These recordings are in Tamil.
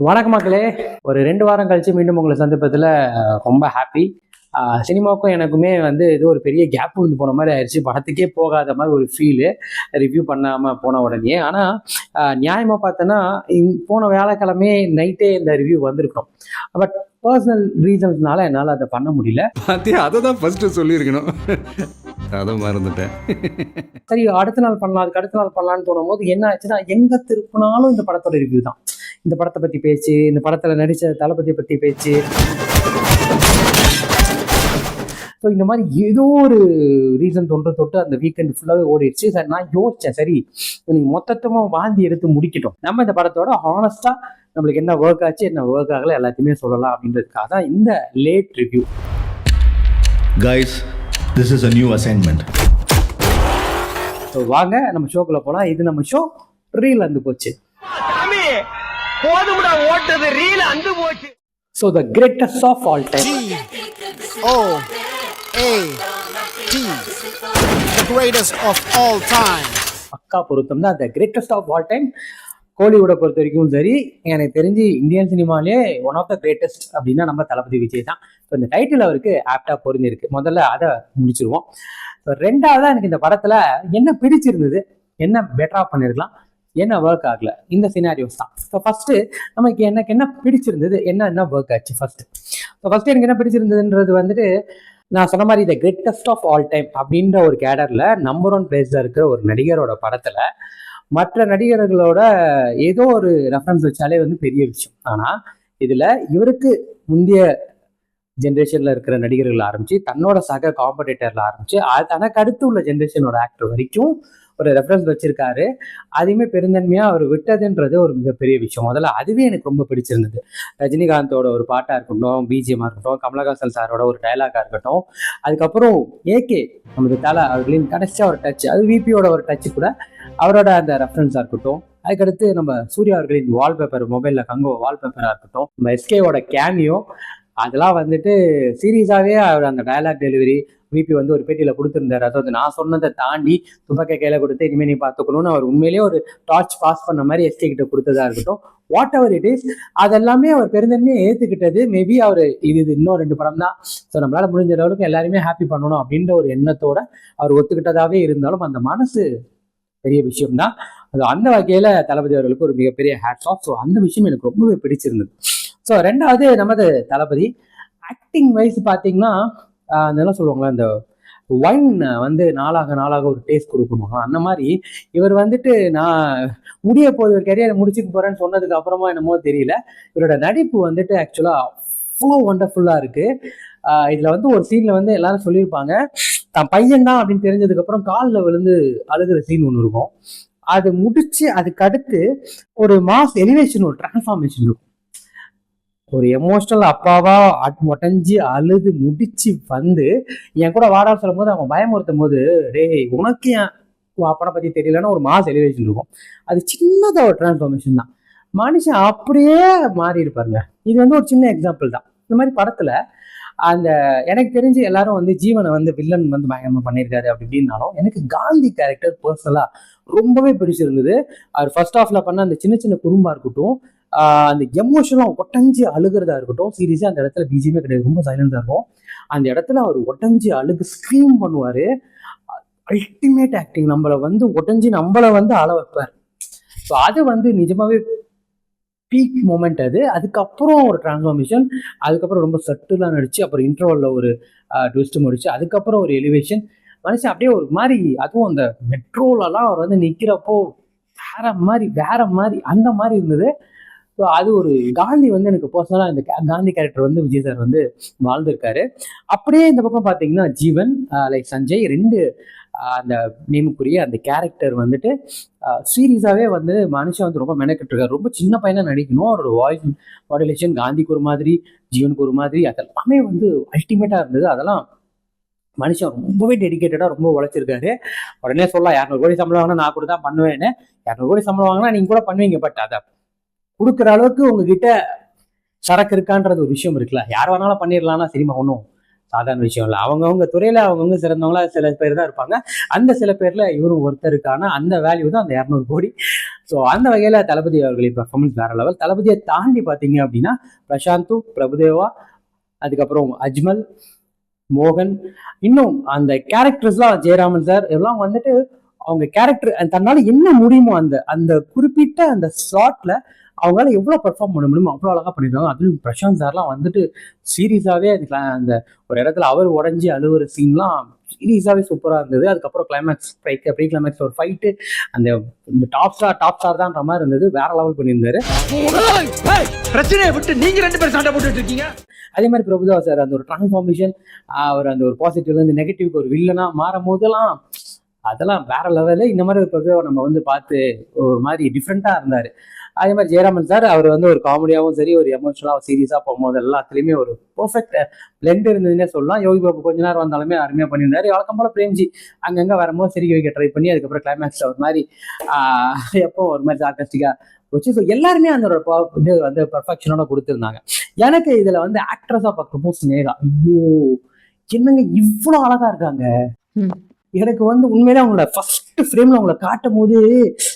வணக்கம் மக்களே. ஒரு 2 வாரம் கழிச்சு மீண்டும் உங்களை சந்திப்பதில் ரொம்ப ஹாப்பி. சினிமாவுக்கும் எனக்குமே வந்து ஏதோ ஒரு பெரிய கேப் விழுந்து போன மாதிரி ஆயிடுச்சு. படத்துக்கே போகாத மாதிரி ஒரு ஃபீலு ரிவ்யூ பண்ணாமல் போன உடனே. ஆனால் நியாயமாக பார்த்தோன்னா போன வியாழக்கிழமை நைட்டே இந்த ரிவ்யூ வந்திருக்கணும். பட் பர்சனல் ரீசன்ஸ்னால என்னால் அதை பண்ண முடியல. அதை தான் ஃபர்ஸ்ட்டு சொல்லியிருக்கணும், அதை மறந்துட்டேன். சரி, அடுத்த நாள் பண்ணலாம், அதுக்கு அடுத்த நாள் பண்ணலான்னு தோணும் போது என்ன ஆச்சுன்னா, எங்கே திருப்பினாலும் இந்த படத்தோட ரிவ்யூ தான். இந்த படத்தை பற்றி பேச்சு, இந்த படத்தில் நடித்த தளபதியை பற்றி பேச்சு. ஸோ இந்த மாதிரி ஏதோ ஒரு ரீசன் தொட்டு அந்த வீக்கெண்ட் ஃபுல்லாகவே ஓடிடுச்சு. சார் நான் யோசித்தேன், சரி நீங்கள் மொத்தமாக வாந்தி எடுத்து முடிக்கட்டும், நம்ம இந்த படத்தோட ஹானஸ்டாக நம்மளுக்கு என்ன ஒர்க் ஆச்சு என்ன ஒர்க் ஆகலை எல்லாத்தையுமே சொல்லலாம் அப்படின்றதுக்காக தான் இந்த late review. Guys, this is a new assignment. So வாங்க நம்ம ஷோக்குள்ளே போகலாம். இது நம்ம ஷோ ரீல் அந்து போச்சு. So the greatest of all time. The greatest of all time. பக்கா பொருத்தம் தான். The greatest of all time. கோலிவுட்டை பொறுத்த வரைக்கும் சரி, எனக்கு தெரிஞ்சு இந்தியன் சினிமாலே ஒன் ஆஃப் த கிரேட்டஸ்ட் அப்படின்னா நம்ம தளபதி விஜய் தான். ஸோ இந்த டைட்டில் அவருக்கு ஆப்டாக பொருந்திருக்கு. முதல்ல அதை முடிச்சிருவோம். ஸோ ரெண்டாவதாக எனக்கு இந்த படத்தில் என்ன பிடிச்சிருந்தது, என்ன பெட்டராக பண்ணியிருக்கலாம், என்ன ஒர்க் ஆகலை, இந்த சினாரியோஸ் தான். ஸோ ஃபஸ்ட்டு நமக்கு எனக்கு என்ன பிடிச்சிருந்தது, என்ன ஒர்க் ஆச்சு ஃபஸ்ட்டு. ஸோ ஃபஸ்ட்டு எனக்கு என்ன பிடிச்சிருந்ததுன்றது வந்துட்டு, நான் சொன்ன மாதிரி the greatest of all time அப்படின்ற ஒரு கேடரில் நம்பர் 1 பிளேஸில் இருக்கிற ஒரு நடிகரோட படத்தில் மற்ற நடிகர்களோட ஏதோ ஒரு ரெஃபரன்ஸ் வச்சாலே வந்து பெரிய விஷயம். ஆனால் இதில் இவருக்கு முந்தைய ஜென்ரேஷனில் இருக்கிற நடிகர்கள் ஆரம்பித்து தன்னோட சக காம்படிட்டரில் ஆரம்பித்து தனக்கு அடுத்து உள்ள ஜென்ரேஷனோட ஆக்டர் வரைக்கும் ஒரு ரெஃபரன்ஸ் வச்சிருக்காரு. அதையுமே பெருந்தன்மையாக அவர் விட்டதுன்றது ஒரு மிகப்பெரிய விஷயம். முதல்ல அதுவே எனக்கு ரொம்ப பிடிச்சிருந்தது. ரஜினிகாந்தோட ஒரு பாட்டாக இருக்கட்டும், பிஜிஎம்மாக இருக்கட்டும், கமலஹாசன் சாரோட ஒரு டைலாகாக இருக்கட்டும், அதுக்கப்புறம் ஏகே நமது தலை அவர்களின் கடைசியாக ஒரு டச், அது விபியோட ஒரு டச்சு கூட அவரோட அந்த ரெஃபரன்ஸாக இருக்கட்டும். அதுக்கடுத்து நம்ம சூர்யா அவர்களின் வால்பேப்பர், மொபைலில் கங்கோ வால்பேப்பராக இருக்கட்டும், நம்ம எஸ்கேவோட கேமியோ, அதெல்லாம் வந்துட்டு சீரியஸாகவே அவர் அந்த டயலாக் டெலிவரி விபி வந்து ஒரு பேட்டியில் கொடுத்துருந்தாரு. அதாவது நான் சொன்னதை தாண்டி துப்பாக்கி கையில் கொடுத்து இனிமேல் நீ பார்த்துக்கணும்னு அவர் உண்மையிலேயே ஒரு டார்ச் பாஸ் பண்ண மாதிரி எஸ்கே கிட்ட கொடுத்ததா இருக்கட்டும். வாட் எவர் இட் இஸ், அதெல்லாமே அவர் பெருந்தன்மையை ஏற்றுக்கிட்டது. மேபி அவர் இது இன்னும் 2 படம் தான், ஸோ நம்மளால் முடிஞ்ச அளவுக்கு எல்லாருமே ஹாப்பி பண்ணணும் அப்படின்ற ஒரு எண்ணத்தோட அவர் ஒத்துக்கிட்டதாகவே இருந்தாலும் அந்த மனசு பெரிய விஷயம்தான். அது அந்த வகையில் தளபதி அவர்களுக்கு ஒரு மிகப்பெரிய ஹேட்ஸ் ஆஃப். ஸோ அந்த விஷயம் எனக்கு ரொம்பவே பிடிச்சிருந்தது. ஸோ ரெண்டாவது நமது தளபதி ஆக்டிங் வைஸ் பார்த்தீங்கன்னா, அதெல்லாம் சொல்லுவாங்களா, இந்த ஒயின் வந்து நாளாக ஒரு டேஸ்ட் கொடுக்கணும், அந்த மாதிரி இவர் வந்துட்டு நான் முடிய போது ஒரு கெரியர் முடிச்சுக்க போகிறேன்னு சொன்னதுக்கு அப்புறமா என்னமோ தெரியல, இவரோட நடிப்பு வந்துட்டு ஆக்சுவலாக அவ்வளோ ஒண்டர்ஃபுல்லாக இருக்குது. இதில் வந்து ஒரு சீனில் வந்து எல்லாரும் சொல்லியிருப்பாங்க, தான் பையன்தான் அப்படின்னு தெரிஞ்சதுக்கப்புறம் காலில் விழுந்து அழுகிற சீன் ஒன்று இருக்கும். அது முடிச்சு அதுக்கு அடுத்து ஒரு மாஸ் எலிவேஷன், ஒரு டிரான்ஸ்ஃபார்மேஷன் இருக்கும். ஒரு எமோஷனல் அப்பாவா உடஞ்சி அழுது முடிச்சு வந்து என் கூட வாடா சொல்லும் போது அவன் பயமுறுத்தும் போது, டேய் உனக்கு என் அப்பனை பற்றி தெரியலன்னா ஒரு மாஸ் எலிவேஷன் இருக்கும். அது சின்னதாக ஒரு டிரான்ஸ்ஃபார்மேஷன் தான், மனுஷன் அப்படியே மாறி இருப்பாருங்க. இது வந்து ஒரு சின்ன எக்ஸாம்பிள் தான். இந்த மாதிரி படத்தில் அந்த எனக்கு தெரிஞ்சு எல்லாரும் வந்து ஜீவனை வந்து வில்லன் வந்து பயங்கரமாக பண்ணியிருக்காரு அப்படின்னாலும் எனக்கு காந்தி கேரக்டர் பர்சனலாக ரொம்பவே பிடிச்சிருந்தது. அவர் ஃபர்ஸ்ட் ஹாஃப்ல பண்ண அந்த சின்ன சின்ன குறும்பா இருக்கட்டும், அந்த எமோஷனலாக ஒட்டஞ்சி அழுகிறதா இருக்கட்டும், சீரியஸாக அந்த இடத்துல பிஜிஎமே கிடையாது, ரொம்ப சைலண்டாக இருக்கும். அந்த இடத்துல அவர் ஒட்டஞ்சி அழுகு ஸ்க்ரீம் பண்ணுவார். அல்டிமேட் ஆக்டிங், நம்மளை வந்து ஒட்டஞ்சி நம்மளை வந்து அழ வைப்பார். ஸோ அது வந்து நிஜமாவே பீக் மூமெண்ட் அது. அதுக்கப்புறம் ஒரு டிரான்ஸ்ஃபார்மேஷன், அதுக்கப்புறம் ரொம்ப சட்டுலாம் நடிச்சு, அப்புறம் இன்டர்வலில் ஒரு ட்விஸ்ட் முடிச்சு, அதுக்கப்புறம் ஒரு எலிவேஷன். மனுஷன் அப்படியே ஒரு மாதிரி, அதுவும் அந்த மெட்ரோலலாம் அவர் வந்து நிற்கிறப்போ வேற மாதிரி அந்த மாதிரி இருந்தது. ஸோ அது ஒரு காந்தி வந்து எனக்கு பர்சனலாக இந்த காந்தி கேரக்டர் வந்து விஜய் சார் வந்து வாழ்ந்திருக்காரு. அப்படியே இந்த பக்கம் பார்த்தீங்கன்னா ஜீவன் லைக் சஞ்சய் 2 அந்த நேமுக்குரிய அந்த கேரக்டர் வந்துட்டு சீரியஸாகவே வந்து மனுஷன் வந்து ரொம்ப மெனக்கிட்டு இருக்காரு. ரொம்ப சின்ன பையனாக நடிக்கணும். அவரோட வாய்ஸ் மாடுலேஷன் காந்திக்கு ஒரு மாதிரி, ஜீவனுக்கு ஒரு மாதிரி, அதெல்லாமே வந்து அல்டிமேட்டாக இருந்தது. அதெல்லாம் மனுஷன் ரொம்பவே டெடிக்கேட்டடாக ரொம்ப உழைச்சிருக்காரு. உடனே சொல்லலாம் 200 கோடி சம்பளம் வாங்கினா நான் கூட தான் பண்ணுவேன்னு. 200 கோடி சம்பளம் வாங்கினா நீங்கள் கூட பண்ணுவீங்க. பட் அதை கொடுக்குற அளவுக்கு உங்ககிட்ட சரக்கு இருக்கான்றது ஒரு விஷயம் இருக்குல்ல. யார் வேணாலும் பண்ணிடலாம்னா சினிமா ஒன்றும் சாதாரண விஷயம் இல்லை. அவங்கவுங்க துறையில் அவங்கவுங்க சிறந்தவங்களா சில பேர் தான் இருப்பாங்க. அந்த சில பேரில் இவரும் ஒருத்தருக்கான அந்த வேல்யூ தான் அந்த 200 கோடி. ஸோ அந்த வகையில் தளபதி அவர்களின் பெர்ஃபார்மன்ஸ் வேற லெவல். தளபதியை தாண்டி பார்த்தீங்க அப்படின்னா பிரசாந்து, பிரபுதேவா, அதுக்கப்புறம் அஜ்மல், மோகன், இன்னும் அந்த கேரக்டர்ஸ்லாம் ஜெயராமன் சார் எல்லாம் வந்துட்டு அவங்க கேரக்டர் தன்னால என்ன முடியுமோ அந்த அந்த குறிப்பிட்ட அந்த ஸ்லாட்ல அவங்களால எவ்வளவு பெர்ஃபார்ம் பண்ண முடியுமோ அவ்வளோ அழகா பண்ணிருக்காங்க. அதுவும் பிரசாந்த் சார்லாம் வந்துட்டு சீரியஸாவே அந்த ஒரு இடத்துல அவர் உடஞ்சி அழுவுற சீன்லாம் சீரியஸாவே சூப்பரா இருந்தது. அதுக்கப்புறம் கிளைமேக்ஸ் ப்ரீ கிளைமேக்ஸ் ஒரு ஃபைட்டு அந்த டாப் ஸ்டார் தான்ற மாதிரி இருந்தது. வேற லெவல் பண்ணியிருந்தாரு. பிரச்சனையை விட்டு நீங்க 2 பேரும் சண்டை போட்டுட்டு இருக்கீங்க. அதே மாதிரி பிரபுதேவா சார் அந்த ஒரு டிரான்ஸ்ஃபார்மேஷன், அவர் அந்த ஒரு பாசிட்டிவ்ல இருந்து நெகட்டிவ்க்கு ஒரு வில்லனா மாறும் போதெல்லாம் அதெல்லாம் வேற லெவலு. இந்த மாதிரி ஒரு பிரபுதேவா நம்ம வந்து பார்த்து ஒரு மாதிரி டிஃப்ரெண்டா இருந்தாரு. அதே மாதிரி ஜெயராமன் சார் அவர் வந்து ஒரு காமெடியாகவும் சரி, ஒரு எமோஷனலாக சீரியஸாக போகும்போது எல்லாத்துலேயுமே ஒரு பெர்ஃபெக்ட் பிளெண்ட் இருந்ததுன்னே சொல்லலாம். யோகி பாபு கொஞ்ச நேரம் வந்தாலுமே அருமையாக பண்ணியிருந்தாரு. வழக்கம் போல பிரேம்ஜி அங்கங்கே வரும்போது சிரிக்க வைக்க ட்ரை பண்ணி அதுக்கப்புறம் கிளைமேக்ஸில் ஒரு மாதிரி எப்போ ஒரு மாதிரி சார்கஸ்டிக்காக போச்சு. ஸோ எல்லாருமே அந்த இது வந்து பர்ஃபெக்ஷனோட கொடுத்துருந்தாங்க. எனக்கு இதில் வந்து ஆக்ட்ரஸாக பார்க்குறப்போ ஸ்னேகா, ஐயோ என்னங்க இவ்வளோ அழகா இருக்காங்க. எனக்கு வந்து உண்மையிலே அவங்களோட ஃபர்ஸ்ட் ஃப்ரேம்ல அவங்கள காட்டும் போது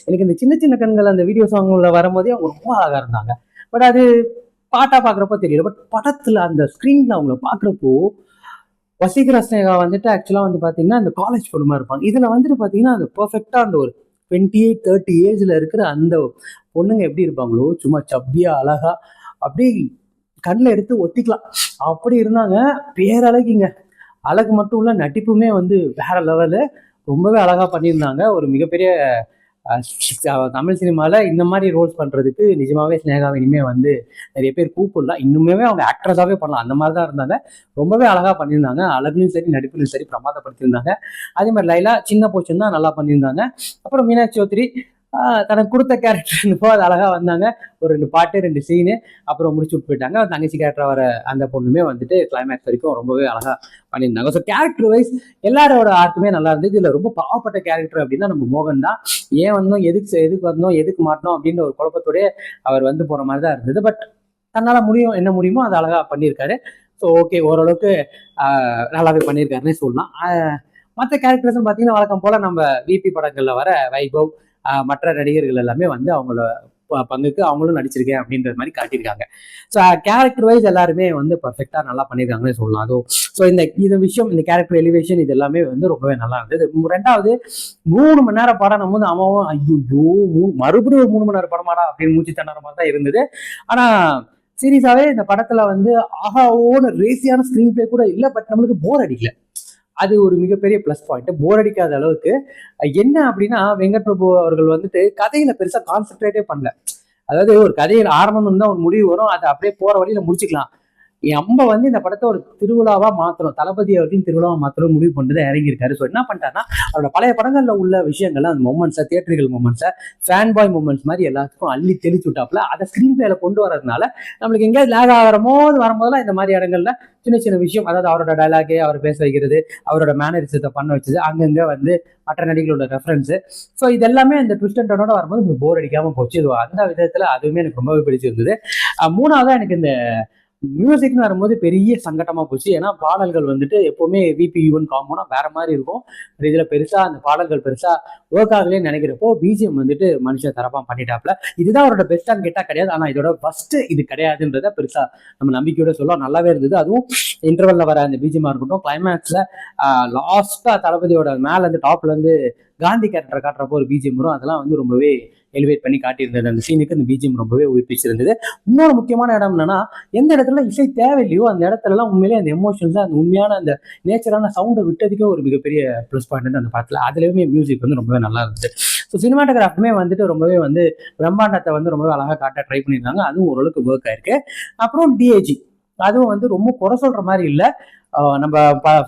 எனக்கு இந்த சின்ன சின்ன கண்கள் அந்த வீடியோ சாங்ல வரும்போதே அவங்க ரொம்ப அழகா இருந்தாங்க. பட் அது பாட்டா பாக்குறப்போ தெரியல. பட் படத்துல அந்த ஸ்கிரீன்ல அவங்கள பாக்குறப்போ வசீகரா ஸ்னேகா வந்துட்டு ஆக்சுவலா வந்து பாத்தீங்கன்னா அந்த காலேஜ் பொண்ணுமா இருப்பாங்க. இதுல வந்துட்டு பாத்தீங்கன்னா அந்த பெர்ஃபெக்டா அந்த ஒரு 28-30 ஏஜ்ல இருக்கிற அந்த பொண்ணுங்க எப்படி இருப்பாங்களோ சும்மா சப்பியா அழகா அப்படி கண்ணில் எடுத்து ஒத்திக்கலாம் அப்படி இருந்தாங்க. பேரழகிங்க, அழகு மட்டும் இல்ல நடிப்புமே வந்து வேற லெவலு. ரொம்பவே அழகா பண்ணியிருந்தாங்க. ஒரு மிகப்பெரிய தமிழ் சினிமால இந்த மாதிரி ரோல்ஸ் பண்றதுக்கு நிஜமாவே ஸ்னேகாவை இனிமே வந்து நிறைய பேர் கூப்பிடலாம். இன்னுமே அவங்க ஆக்ட்ரஸாவே பண்ணலாம். அந்த மாதிரி தான் இருந்தாங்க. ரொம்பவே அழகா பண்ணியிருந்தாங்க. அழகுலையும் சரி நடிப்புலையும் சரி பிரமாதப்படுத்தியிருந்தாங்க. அதே மாதிரி லைலா சின்ன போச்சுன்னு தான் நல்லா பண்ணியிருந்தாங்க. அப்புறம் மீனாட்சி சௌத்ரி தனக்கு கொடுத்த கேரக்டர் அது அழகா வந்தாங்க. ஒரு 2 பாட்டு 2 சீனு அப்புறம் முடிச்சு விட்டு போயிட்டாங்க. தங்கச்சி கேரக்டர் வர அந்த பொண்ணுமே வந்துட்டு கிளைமேக்ஸ் வரைக்கும் ரொம்பவே அழகா பண்ணியிருந்தாங்க. ஸோ கேரக்டர் வைஸ் எல்லாரோட ஆர்ட்டுமே நல்லா இருந்தது. இதுல ரொம்ப பாவப்பட்ட கேரக்டர் அப்படின்னா நம்ம மோகன் தான். ஏன் வந்தோம், எதுக்கு வந்தோம், எதுக்கு மாட்டோம் அப்படின்ற ஒரு குழப்பத்தோடய அவர் வந்து போற மாதிரி தான் இருந்தது. பட் தன்னால முடியும் என்ன முடியுமோ அதை அழகா பண்ணியிருக்காரு. ஸோ ஓகே, ஓரளவுக்கு நல்லாவே பண்ணியிருக்காருன்னே சொல்லலாம். மற்ற கேரக்டர்ஸ் பார்த்தீங்கன்னா வழக்கம் போல நம்ம விபி படங்கள்ல வர வைபவ் மற்ற நடிகர்கள் எல்லாமே வந்து அவங்களோட பங்குக்கு அவங்களும் நடிச்சிருக்கேன் அப்படின்ற மாதிரி காட்டியிருக்காங்க. ஸோ கேரக்டர் வைஸ் எல்லாருமே வந்து பர்ஃபெக்டா நல்லா பண்ணியிருக்காங்கன்னு சொல்லலாம். அதுவும் ஸோ இந்த விஷயம், இந்த கேரக்டர் எலிவேஷன் இது எல்லாமே வந்து ரொம்பவே நல்லா இருந்தது. 2வது 3 மணி நேரம் படம் போது அவன் ஐயோ மறுபடியும் ஒரு 3 மணி நேரம் படமாடா அப்படின்னு மூச்சு தண்ணற மாதிரி தான் இருந்தது. ஆனா சீரியஸாவே இந்த படத்துல வந்து ஆஹாவோன்னு ரேசியான ஸ்கிரீன் பிளே கூட இல்லை. பட் நம்மளுக்கு போர் அடிக்கல. அது ஒரு மிகப்பெரிய ப்ளஸ் பாயிண்ட். போர் அடிக்காத அளவுக்கு என்ன அப்படின்னா வெங்கட் பிரபு அவர்கள் வந்துட்டு கதையில பெருசா கான்சென்ட்ரேட்டே பண்ணல. அதாவது ஒரு கதையில ஆரம்பம் தான் ஒரு முடிவு வரும், அதை அப்படியே போற வழியில முடிச்சுக்கலாம். நம்ம வந்து இந்த படத்தை ஒரு திருவிழாவா மாத்தணும், தளபதி அவர்களின் திருவிழாவா மாத்தணும் முடிவு பண்ணிட்டு இறங்கியிருக்காரு. ஸோ என்ன பண்ணிட்டாருன்னா அவரோட பழைய படங்கள்ல உள்ள விஷயங்கள் அந்த மொமெண்ட்ஸை, தியேட்டர்கள் மொமெண்ட்ஸை, ஃபேன் பாய் மொமெண்ட்ஸ் மாதிரி எல்லாத்துக்கும் அள்ளி தெளிச்சு விட்டாப்புல. அதை ஸ்கிரீன் பிளேல கொண்டு வரதுனால நம்மளுக்கு எங்கேயாவது லேக் வரும்போதெல்லாம் இந்த மாதிரி இடங்கள்ல சின்ன சின்ன விஷயம், அதாவது அவரோட டைலாகே அவர் பேச வைக்கிறது, அவரோட மேனரிசத்தை பண்ண வச்சது, அங்கங்க வந்து மற்ற நடிகளோட ரெஃபரன்ஸ். ஸோ இது எல்லாமே அந்த ட்விஸ்ட் அண்ட் டர்னோட வரும்போது எனக்கு போர் அடிக்காம போச்சு. இது அந்த விதத்துல அதுவுமே எனக்கு ரொம்பவே பிடிச்சிருந்தது. 3வதா எனக்கு இந்த மியூசிக்னு வரும்போது பெரிய சங்கட்டமா போச்சு. ஏன்னா பாடல்கள் வந்துட்டு எப்பவுமே விபி யுவன் காம்போனா வேற மாதிரி இருக்கும். இதுல பெருசா அந்த பாடல்கள் பெருசா ஒர்க் ஆகலன்னு நினைக்கிறப்போ பிஜிஎம் வந்துட்டு மனுஷன் தரப்பா பண்ணிட்டாப்ல. இதுதான் அவரோட பெஸ்டான்னு கேட்டா கிடையாது. ஆனா இதோட ஃபர்ஸ்ட் இது கிடையாதுன்றத பெருசா நம்ம நம்பிக்கையோட சொல்ல நல்லாவே இருந்தது. அதுவும் இன்டர்வல்ல வர அந்த பிஜிஎம்மா இருக்கட்டும், கிளைமேக்ஸ்ல லாஸ்டா தளபதியோட மேல இருந்து டாப்ல இருந்து காந்தி கேரக்டர் காட்டுறப்போ ஒரு பிஜிஎம் வரும். அதெல்லாம் வந்து ரொம்பவே எலிவேட் பண்ணி காட்டியிருந்தது. அந்த சீனுக்கு அந்த பிஜிஎம் ரொம்பவே உயிர்ப்பிச்சிருந்தது. இன்னொரு முக்கியமான இடம் என்னன்னா, எந்த இடத்துல இசை தேவையில்லையோ அந்த இடத்துல எல்லாம் உண்மையிலேயே அந்த எமோஷன்ஸ், அந்த உண்மையான அந்த நேச்சரான சவுண்டை விட்டதுக்கே ஒரு மிகப்பெரிய ப்ளஸ் பாயிண்ட் வந்து அந்த படத்துல. அதுலயுமே மியூசிக் வந்து ரொம்பவே நல்லா இருந்துச்சு. ஸோ சினிமாட்டோகிராஃபுமே வந்துட்டு ரொம்பவே வந்து பிரம்மாண்டத்தை வந்து ரொம்பவே அழகா காட்ட ட்ரை பண்ணியிருந்தாங்க. அதுவும் ஓரளவுக்கு ஒர்க் ஆயிருக்கு. அப்புறம் டிஏஜி அதுவும் வந்து ரொம்ப குறை சொல்ற மாதிரி இல்லை, நம்ம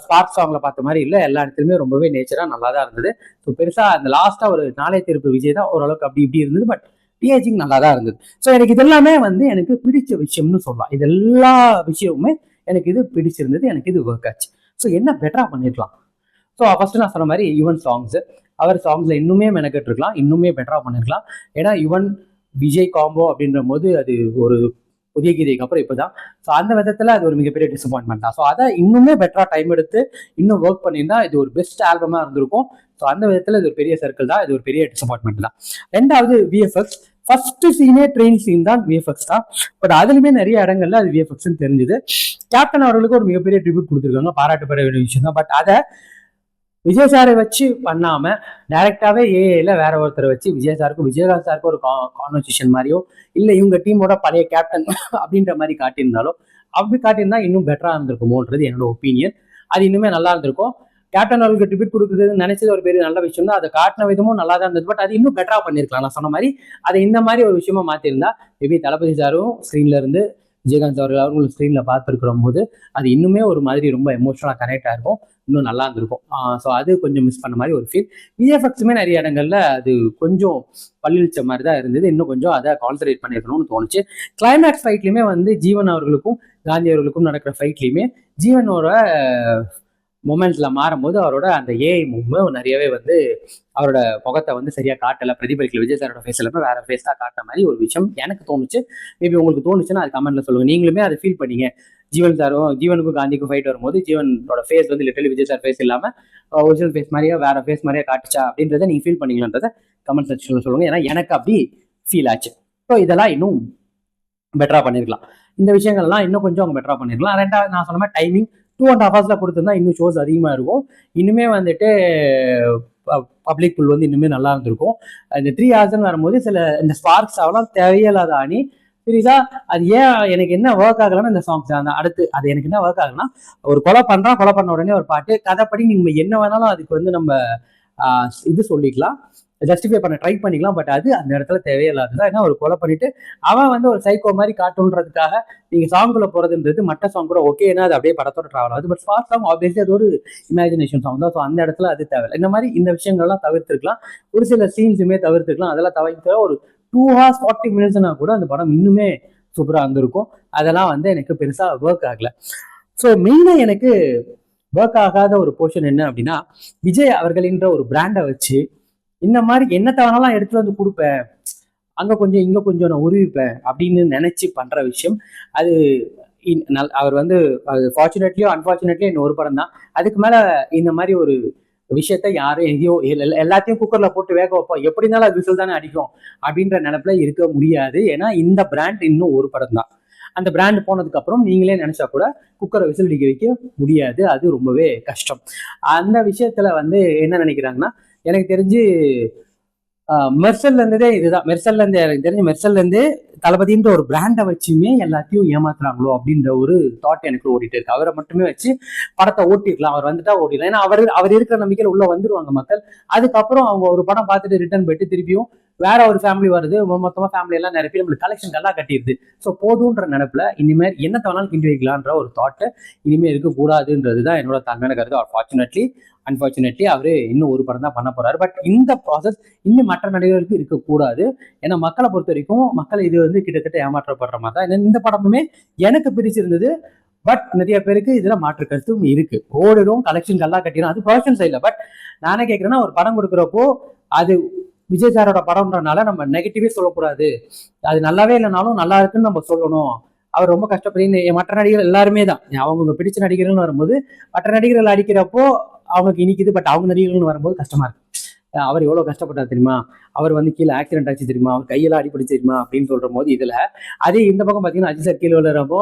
ஸ்பார்க் சாங்ல பார்த்த மாதிரி இல்லை, எல்லா இடத்துலையுமே ரொம்பவே நேச்சரா நல்லா தான் இருந்தது. ஸோ பெருசா அந்த லாஸ்டா ஒரு நாளைய திருப்பு விஜய் தான் ஓரளவுக்கு அப்படி இப்படி இருந்தது. பட் டிஏஜிங் நல்லா தான் இருந்தது. ஸோ எனக்கு இதெல்லாமே வந்து எனக்கு பிடிச்ச விஷயம்னு சொல்லலாம். இது எல்லா விஷயமுமே எனக்கு இது பிடிச்சிருந்தது, எனக்கு இது ஒர்க் ஆச்சு. ஸோ என்ன பெட்டரா பண்ணிருக்கலாம்? ஸோ ஃபர்ஸ்ட் நான் சொன்ன மாதிரி யுவன் சாங்ஸ், அவர் சாங்ஸ்ல இன்னுமே மெனக்கெட்டு இருக்கலாம், இன்னுமே பெட்டரா பண்ணிருக்கலாம். ஏன்னா யுவன் விஜய் காம்போ அப்படின்ற போது அது ஒரு உதயகீதைக்கு அப்புறம் இப்போதான். ஸோ அந்த விதத்தில் அது ஒரு மிகப்பெரிய டிசப்பாயின்மெண்ட் தான். ஸோ அதை இன்னுமே பெட்டராக டைம் எடுத்து இன்னும் ஒர்க் பண்ணியிருந்தா இது ஒரு பெஸ்ட் ஆல்பமாக இருந்திருக்கும். ஸோ அந்த விதத்தில் இது ஒரு பெரிய சர்க்கிள் தான், இது ஒரு பெரிய டிசப்பாயின்மெண்ட் தான். ரெண்டாவது விஎஃப்எக்ஸ். ஃபர்ஸ்ட் சீனே ட்ரெயின் சீன் தான் விஎஃப்எக்ஸ் தான். பட் அதுலயுமே நிறைய இடங்கள்ல அது விஎஃப்எக்ஸ்ன்னு தெரிஞ்சுது. கேப்டன் அவர்களுக்கு ஒரு மிகப்பெரிய ட்ரிபியூட் கொடுத்துருக்காங்க, பாராட்டப்பட வேண்டிய விஷயம் தான். பட் அதை விஜய் சாரை வச்சு பண்ணாம டைரக்டாவே ஏஐல வேற ஒருத்தரை வச்சு விஜய் சாருக்கும் விஜயகாந்த் சாருக்கும் ஒரு கான்வர்சேஷன் மாதிரியோ இல்ல இவங்க டீமோட பழைய கேப்டன் அப்படின்ற மாதிரி காட்டியிருந்தாலும் அப்படி காட்டியிருந்தா இன்னும் பெட்டரா இருந்திருக்குமோன்றது என்னோட ஒப்பீனியன். அது இன்னுமே நல்லா இருந்திருக்கும். கேப்டன் அவர்களுக்கு ட்ரிபியூட் கொடுக்குறது நினைச்சது ஒரு பெரிய நல்ல விஷயம் தான். அதை காட்டின விதமும் நல்லா தான் இருந்தது. பட் அது இன்னும் பெட்டரா பண்ணிருக்கலாம். நான் சொன்ன மாதிரி அதை இந்த மாதிரி ஒரு விஷயமா மாத்திருந்தா மேபி தளபதி சாரும் ஸ்கிரீன்ல இருந்து விஜயகாந்த் அவர்கள் அவங்களும் ஸ்க்ரீன்ல பார்த்துருக்கிற போது அது இன்னுமே ஒரு மாதிரி ரொம்ப எமோஷனலாக கனெக்ட் ஆயிருக்கும், இன்னும் நல்லா இருந்திருக்கும். ஸோ அது கொஞ்சம் மிஸ் பண்ண மாதிரி ஒரு ஃபீல். விஎஃப்எக்ஸுமே நிறைய இடங்கள்ல அது கொஞ்சம் பல்லிழிச்ச மாதிரி தான் இருந்தது. இன்னும் கொஞ்சம் அதை கான்சன்ட்ரேட் பண்ணியிருக்கணும்னு தோணுச்சு. கிளைமேக்ஸ் ஃபைட்லையுமே வந்து ஜீவன் அவர்களுக்கும் காந்தி அவர்களுக்கும் நடக்கிற ஃபைட்லையுமே ஜீவனோட மொமெண்ட்ஸ்ல மாறும்போது அவரோட அந்த ஏஐ மூவ்மெண்ட் நிறையவே வந்து அவரோட முகத்தை வந்து சரியா காட்டல, பிரதிபலிக்கல. விஜய் சாரோட ஃபேஸ் எல்லாமே வேற ஃபேஸ் தான் காட்டின மாதிரி ஒரு விஷயம் எனக்கு தோணுச்சு. மேபி உங்களுக்கு தோணுச்சுன்னா அது கமெண்ட்ல சொல்லுங்க. நீங்களுமே அதை ஃபீல் பண்ணீங்க. ஜீவனுக்கும் காந்திக்கும் ஃபைட் வரும்போது ஜீவனோட ஃபேஸ் வந்து லிட்டரலி விஜய் சார் ஃபேஸ் இல்லாம ஒரிஜினல் ஃபேஸ் மாதிரியா வேற ஃபேஸ் மாதிரியா காட்டுச்சா அப்படின்றத நீங்க ஃபீல் பண்ணீங்கன்றத கமெண்ட் செக்ஷன்ல சொல்லுங்க. ஏன்னா எனக்கு அப்படி ஃபீல் ஆச்சு. ஸோ இதெல்லாம் இன்னும் பெட்டரா பண்ணிருக்கலாம். இந்த விஷயங்கள்லாம் இன்னும் கொஞ்சம் அவங்க பெட்டரா பண்ணிருக்கலாம். ரெண்டாவது நான் சொன்ன மாதிரி டைமிங் 2.5 hours கொடுத்துருந்தா இன்னும் ஷோஸ் அதிகமா இருக்கும். இன்னுமே வந்துட்டு பப்ளிக் புல் வந்து இன்னுமே நல்லா இருந்திருக்கும். இந்த 3 hours வரும்போது சில இந்த ஸ்பார்க்ஸ் அவெல்லாம் தேவையில்லாத ஆணி சீரியஸா அது ஏன் எனக்கு என்ன ஒர்க் ஆகலன்னா இந்த சாங்ஸ் அந்த அடுத்து அது எனக்கு என்ன ஒர்க் ஆகலன்னா ஒரு கொலை பண்ண உடனே ஒரு பாட்டு கதைப்படி நீங்க என்ன வேணாலும் அதுக்கு வந்து நம்ம இது சொல்லிக்கலாம், ஜஸ்டிஃபை பண்ண ட்ரை பண்ணிக்கலாம். பட் அது அந்த இடத்துல தேவையில்லாததான். ஏன்னா ஒரு கொலை பண்ணிட்டு அவன் வந்து ஒரு சைக்கோ மாதிரி காட்டுன்றதுக்காக நீங்க சாங்குள்ள போறதுன்றது மற்ற சாங் கூட ஓகே, ஏன்னா அது அப்படியே படத்தோட டிராவல் ஆகுது. பட் ஸ்பார்க் சாங் ஆப்வியஸ்லி அது ஒரு இமேஜினேஷன் சாங் தான். ஸோ அந்த இடத்துல அது தேவையில்லை. இந்த மாதிரி இந்த விஷயங்கள்லாம் தவிர்த்துருக்கலாம். ஒரு சில சீன்ஸுமே தவிர்த்துக்கலாம். அதெல்லாம் தவிர்த்து ஒரு 2 hours 40 minutes கூட அந்த படம் இன்னுமே சூப்பரா இருந்திருக்கும். அதெல்லாம் வந்து எனக்கு பெருசா ஒர்க் ஆகல. ஸோ மெயினா எனக்கு ஒர்க் ஆகாத ஒரு போர்ஷன் என்ன அப்படின்னா, விஜய் அவர்களின்ற ஒரு பிராண்டை வச்சு இந்த மாதிரி என்ன தவணெல்லாம் எடுத்துட்டு வந்து கொடுப்பேன், அங்க கொஞ்சம் இங்க கொஞ்சம் நான் உருவிப்பேன் அப்படின்னு நினைச்சு பண்ற விஷயம். அது அவர் வந்து ஃபார்ச்சுனேட்லியோ அன்பார்ச்சுனேட்லியோ இன்னும் ஒரு படம் தான். அதுக்கு மேல இந்த மாதிரி ஒரு விஷயத்த யாரும் எங்கேயோ எல்லாத்தையும் குக்கர்ல போட்டு வேக வைப்போம், எப்படி இருந்தாலும் அது விசில் தானே அடிக்கும் அப்படின்ற நினைப்புல இருக்க முடியாது. ஏன்னா இந்த பிராண்ட் இன்னும் ஒரு படம் தான். அந்த பிராண்ட் போனதுக்கு அப்புறம் நீங்களே நினைச்சா கூட குக்கரை விசில் அடிக்க வைக்க முடியாது. அது ரொம்பவே கஷ்டம். அந்த விஷயத்துல வந்து என்ன நினைக்கிறாங்கன்னா, எனக்கு தெரிஞ்சு மெர்சல்ல இருந்ததே இதுதான். மெர்சல்ல இருந்து எனக்கு தெரிஞ்சு மெர்சல்ல இருந்து தளபதின்ற ஒரு பிராண்டை வச்சுமே எல்லாத்தையும் ஏமாத்துறாங்களோ அப்படின்ற ஒரு தாட் எனக்கு ஓடிட்டு இருக்கு. அவரை மட்டுமே வச்சு படத்தை ஓட்டிருக்கலாம், அவர் வந்துட்டா ஓட்டிடலாம். ஏன்னா அவர் இருக்கிற நம்பிக்கையில உள்ள வந்துருவாங்க மக்கள். அதுக்கப்புறம் அவங்க ஒரு படம் பார்த்துட்டு ரிட்டர்ன் போயிட்டு திருப்பியும் வேற ஒரு ஃபேமிலி வருது, மொத்தமா ஃபேமிலி எல்லாம் நிறைய பேர் நம்மளுக்கு கலெக்ஷன் எல்லாம் கட்டிடுது. ஸோ போதுன்ற நினைப்புல இனிமேல் என்ன தவணாலும் கிண்டி வைக்கலான்ற ஒரு தாட்டு இனிமேல் இருக்கக்கூடாதுன்றது தான் என்னோட தன்மையான கருத்து. அன்பார்ச்சுனேட்லி அவரு இன்னும் ஒரு படம் தான் பண்ண போறாரு. பட் இந்த ப்ராசஸ் இன்னும் மற்ற நடிகர்களுக்கு இருக்கக்கூடாது. ஏன்னா மக்களை பொறுத்த வரைக்கும் மக்கள் இது வந்து கிட்டத்தட்ட ஏமாற்றப்படுற மாதிரி தான். இந்த படமுமே எனக்கு பிடிச்சிருந்தது. பட் நிறைய பேருக்கு இதுல மாற்று கருத்தும் இருக்கு. ஓடிடும், கலெக்ஷன் எல்லாம் கட்டிடும், அது ப்ரொடக்ஷன் சைட்ல. பட் நானே கேட்கிறேன்னா, ஒரு படம் கொடுக்குறப்போ அது விஜய் சாரோட படம்ன்றனால நம்ம நெகட்டிவே சொல்லக்கூடாது. அது நல்லாவே இல்லைனாலும் நல்லா இருக்குன்னு நம்ம சொல்லணும். அவர் ரொம்ப கஷ்டப்படி மற்ற நடிகர்கள் எல்லாருமே தான் அவங்க பிடிச்ச நடிகர்கள்னு வரும்போது மற்ற நடிகர்கள் அடிக்கிறப்போ அவங்களுக்கு இனிக்குது. பட் அவங்க நடிகர்கள்னு வரும்போது கஷ்டமா இருக்கு. அவர் எவ்வளவு கஷ்டப்பட்டார் தெரியுமா, அவர் வந்து கீழே ஆக்சிடென்ட் ஆச்சு தெரியுமா, அவர் கையெல்லாம் அடிப்படி தெரியுமா அப்படின்னு சொல்ற போது இதுல அதே இந்த பக்கம் பாத்தீங்கன்னா அஜித் சார் கீழே விழுறப்போ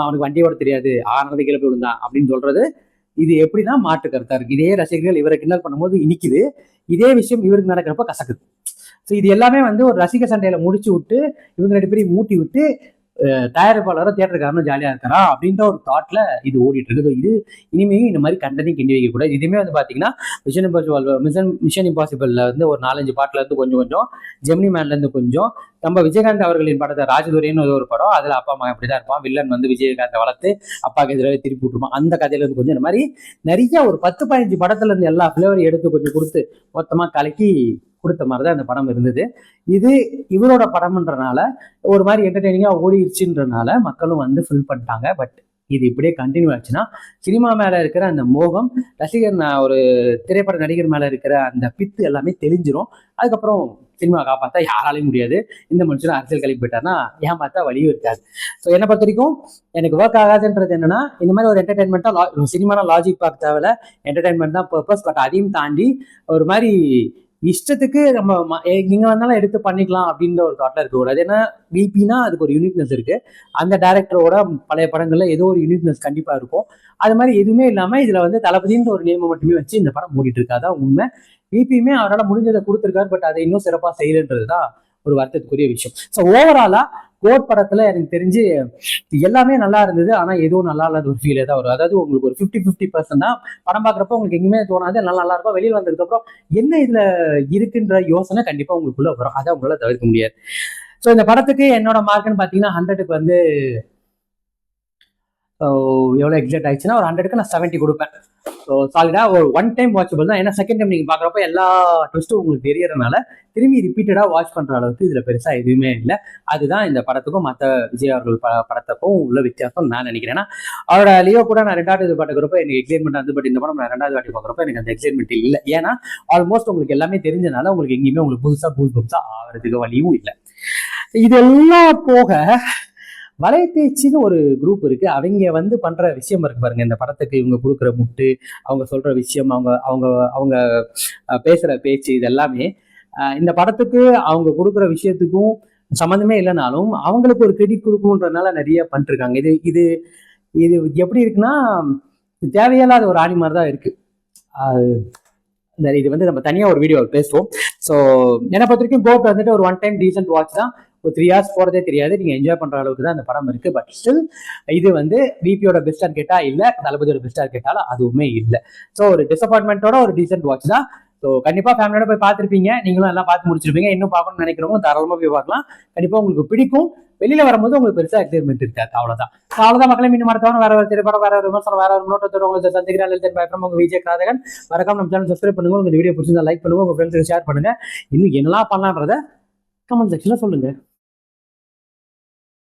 அவனுக்கு வண்டி ஓட தெரியாது, ஆனது கீழே போய் விழுந்தான் அப்படின்னு சொல்றது இது எப்படின்னா மாற்று கருத்தா இருக்கு. இதே ரசிகர்கள் இவரை கிண்டல் பண்ணும்போது இனிக்குது, இதே விஷயம் இவருக்கு நடக்கிறப்ப கசக்குது. ஸோ இது எல்லாமே வந்து ஒரு ரசிகர் சண்டையில முடிச்சு விட்டு இவங்க 2 பேரையும் மூட்டி விட்டு தயாரிப்பாளரும் தியேட்டருக்காரனும் ஜாலியா இருக்கிறா அப்படின்ற ஒரு தாட்ல இது ஓடிட்டு இருக்குது. இது இனிமேல் இந்த மாதிரி கண்டனையும் கிண்டி வைக்கக்கூடாது. இதுவுமே வந்து பாத்தீங்கன்னா மிஷன் இம்பாசிபிள்ல வந்து ஒரு 4-5 பாட்டுல இருந்து கொஞ்சம் ஜெமினி மேன்ல இருந்து கொஞ்சம் நம்ம விஜயகாந்த் அவர்களின் படத்தை ராஜதுரைன்னு ஒரு படம், அதுல அப்பா அம்மா அப்படிதான் இருப்பான். வில்லன் வந்து விஜயகாந்தை வளர்த்து அப்பாவுக்கு எதிராக திருப்பி விட்டுருப்பான். அந்த கதையில இருந்து கொஞ்சம் இந்த மாதிரி நிறைய ஒரு 10-15 படத்துல இருந்து எல்லா ஃபிளவரையும் எடுத்து கொஞ்சம் கொடுத்து மொத்தமா கலக்கி கொடுத்த மாதிரிதான் இந்த படம் இருந்தது. இது இவரோட படம்ன்றனால ஒரு மாதிரி என்டர்டெய்னிங்கா ஓடிடுச்சுன்றனால மக்களும் வந்து ஃபில் பண்ணிட்டாங்க. பட் இது இப்படியே கண்டினியூ ஆச்சுன்னா சினிமா மேல இருக்கிற அந்த மோகம், ரசிகர் ஒரு திரைப்பட நடிகர் மேல இருக்கிற அந்த பித்து எல்லாமே தெளிஞ்சிரும். அதுக்கப்புறம் சினிமா காப்பாற்றா யாராலையும் முடியாது. இந்த மனுஷனும் அரசியல் கழிப்பு போயிட்டாருன்னா ஏமாத்தா வழியும் இருக்காது. ஸோ என்னை பொறுத்த வரைக்கும் எனக்கு ஒர்க் ஆகாதுன்றது என்னன்னா, இந்த மாதிரி ஒரு என்டர்டைன்மெண்ட்டாக சினிமானா லாஜிக் பார்க்க தேவையில்ல, என்டர்டைன்மெண்ட் தான் பர்பஸ். பட் அதையும் தாண்டி ஒரு மாதிரி இஷ்டத்துக்கு நம்ம எங்க வந்தாலும் எடுத்து பண்ணிக்கலாம் அப்படின்ற ஒரு தாட்ல இருக்கக்கூடாது. ஏன்னா விபினா அதுக்கு ஒரு யூனிக்னஸ் இருக்கு. அந்த டைரக்டரோட பழைய படங்கள்ல ஏதோ ஒரு யூனிக்னஸ் கண்டிப்பா இருக்கும். அது மாதிரி எதுவுமே இல்லாம இதுல வந்து தளபதின்ற ஒரு நேமை மட்டுமே வச்சு இந்த படம் மூடிட்டு இருக்காதான் உண்மை. விபியுமே அவரால் முடிஞ்சதை கொடுத்துருக்காரு. பட் அதை இன்னும் சிறப்பா செய்யலன்றதுதான் ஒரு வருத்தத்துக்குரிய விஷயம். ஸோ ஓவராலா கோட் படத்துல எனக்கு தெரிஞ்சு எல்லாமே நல்லா இருந்தது. ஆனா எதுவும் நல்லா இல்லாத ஒரு ஃபீலே தான் வரும். அதாவது உங்களுக்கு ஒரு 50-50% தான் படம் பார்க்குறப்ப உங்களுக்கு எங்கேயுமே தோணாது, நல்லா இருக்கும். வெளியில் வந்ததுக்கு அப்புறம் என்ன இதுல இருக்குன்ற யோசனை கண்டிப்பா உங்களுக்குள்ள வரும். அதை உங்களால தவிர்க்க முடியாது. ஸோ இந்த படத்துக்கு என்னோட மார்க்குன்னு பாத்தீங்கன்னா 100க்கு வந்து எவ்வளோ எக்ஸாக்ட் ஆயிடுச்சுன்னா ஒரு 100க்கு நான் 70 கொடுப்பேன். ஸோ சாலிடா ஒரு ஒன் டைம் வாட்சபிள் தான். ஏன்னா செகண்ட் டைம் நீங்க பாக்குறப்ப எல்லா ட்விஸ்ட்டும் உங்களுக்கு தெரியறதுனால திரும்பி ரிப்பீட்டடா வாட்ச் பண்ற அளவுக்கு இதுல பெருசா எதுவுமே இல்லை. அதுதான் இந்த படத்துக்கும் மற்ற விஜய் அவர்கள் படத்துக்கும் உள்ள வித்தியாசம் நான் நினைக்கிறேன். ஏன்னா அவரோட லியோ கூட நான் 2வது பாட்டுக்கிறப்ப எனக்கு எக்ஸைட்மெண்ட் வந்து, பட் இந்த படம் நான் 2வது வாட்டி பார்க்குறப்ப எனக்கு அந்த எக்ஸைட்மெண்ட் இல்லை. ஏன்னா ஆல்மோஸ்ட் உங்களுக்கு எல்லாமே தெரிஞ்சனால உங்களுக்கு எங்கேயுமே உங்களுக்கு புதுசா ஆகிறதுக்கு வழியும் இல்லை. இதெல்லாம் போக வலைபேச்சுன்னு ஒரு குரூப் இருக்கு. அவங்க வந்து பண்ற விஷயம் இருக்கு பாருங்க. இந்த படத்துக்கு இவங்க கொடுக்குற முட்டு, அவங்க சொல்ற விஷயம், அவங்க பேசுற பேச்சு, இது எல்லாமே இந்த படத்துக்கு அவங்க கொடுக்குற விஷயத்துக்கும் சம்மந்தமே இல்லைனாலும் அவங்களுக்கு ஒரு கிரெடிட் கொடுக்கணுன்றதுனால நிறைய பண்ணிருக்காங்க. இது இது எப்படி இருக்குன்னா தேவையில்லாத ஒரு ஆணி மாதிரி தான் இருக்கு. இது வந்து நம்ம தனியா ஒரு வீடியோ பேசுவோம். ஸோ என்னை பொறுத்த வரைக்கும் கோட் வந்துட்டு ஒரு ஒன் டைம் டீசென்ட் வாட்ச் தான். ஒரு 3 hours போறதே தெரியாது. நீங்க என்ஜாய் பண்ற அளவுக்கு தான் இந்த படம் இருக்கு. பட் ஸ்டில் இது வந்து விபியோட பெஸ்டான்னு கேட்டா இல்ல, தளபதியோட பெஸ்டான்னு கேட்டாலும் அதுவுமே இல்லை. ஸோ ஒரு டிசப்பாயின்மெண்டோட ஒரு டீசென்ட் வாட்ச் தான். ஸோ கண்டிப்பா ஃபேமிலியோட போய் பார்த்துருப்பீங்க. நீங்களும் எல்லாம் பார்த்து முடிச்சிருப்பீங்க. இன்னும் பார்க்கணும்னு நினைக்கிறவங்க தாராளமா போய் பார்க்கலாம். கண்டிப்பா உங்களுக்கு பிடிக்கும். வெளியில வரும்போது உங்களுக்கு பெருசா எக்ஸைட்மெண்ட் இருக்காது. அவ்வளவுதான் மக்களை. மீண்டும் மறக்காம வேற ஒரு திரைப்படம், வேற ஒரு விமர்சனம், வேற ஒரு நோட்டத்தோட உங்களை சந்திக்கிறேன். உங்க விஜய் கிராதகன். மறக்காம நம்ம சேனல் சப்ஸ்கிரைப் பண்ணுங்க. உங்க வீடியோ பிடிச்சிருந்தா லைக் பண்ணுங்க, உங்க ஃப்ரெண்ட்ஸுக்கு ஷேர் பண்ணுங்க. இன்னும் என்னெல்லாம் பண்ணலான்றத கமெண்ட் செக்ஷன்ல சொல்லுங்க.